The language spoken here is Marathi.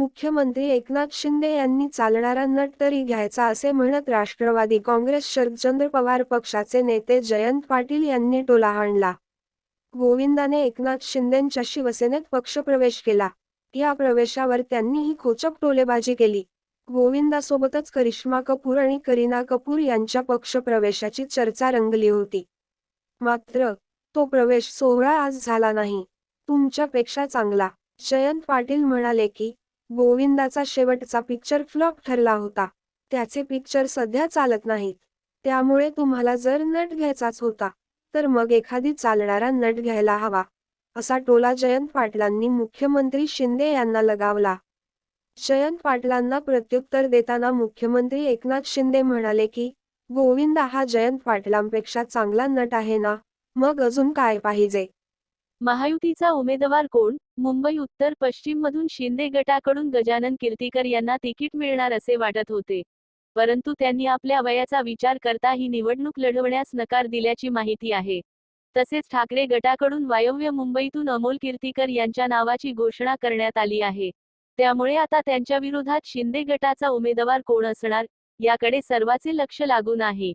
मुख्यमंत्री एकनाथ शिंदे यांनी चालणारा नट तरी घ्यायचा असे म्हणत राष्ट्रवादी काँग्रेस शरदचंद्र पवार पक्षाचे नेते जयंत पाटील यांनी टोला हाणला. गोविंदाने एकनाथ शिंदेंच्या शिवसेनेत पक्षप्रवेश केला. या प्रवेशावर त्यांनीही खोचक टोलेबाजी केली. गोविंदासोबतच करिश्मा कपूर आणि करीना कपूर यांच्या पक्षप्रवेशाची चर्चा रंगली होती. मात्र तो प्रवेश सोहळा आज झाला नाही. तुमच्यापेक्षा चांगला. जयंत पाटील म्हणाले की गोविंदाचा शेवटचा पिक्चर फ्लॉप ठरला होता. त्याचे पिक्चर सध्या चालत नाहीत. त्यामुळे तुम्हाला जर नट घ्यायचाच होता तर मग एखादी चालणारा नट घ्यायला हवा, असा टोला जयंत पाटलांनी मुख्यमंत्री शिंदे यांना लगावला. जयंत पाटलांना प्रत्युत्तर देताना मुख्यमंत्री एकनाथ शिंदे म्हणाले की गोविंदा हा जयंत पाटलांपेक्षा चांगला नट आहे ना, मग अजून काय पाहिजे. महायुतीचा उमेदवार कोण? मुंबई उत्तर पश्चिममधून शिंदे गटाकडून गजानन कीर्तीकर यांना तिकीट मिळणार असे वाटत होते. परंतु त्यांनी आपल्या वयाचा विचार करता ही निवडणूक लढवण्यास नकार दिल्याची माहिती आहे. तसेच ठाकरे गटाकडून वायव्य मुंबईतून अमोल कीर्तीकर यांच्या नावाची घोषणा करण्यात आली आहे. त्यामुळे आता त्यांच्या विरोधात शिंदे गटाचा उमेदवार कोण असणार, याकडे सर्वांचे लक्ष लागून आहे.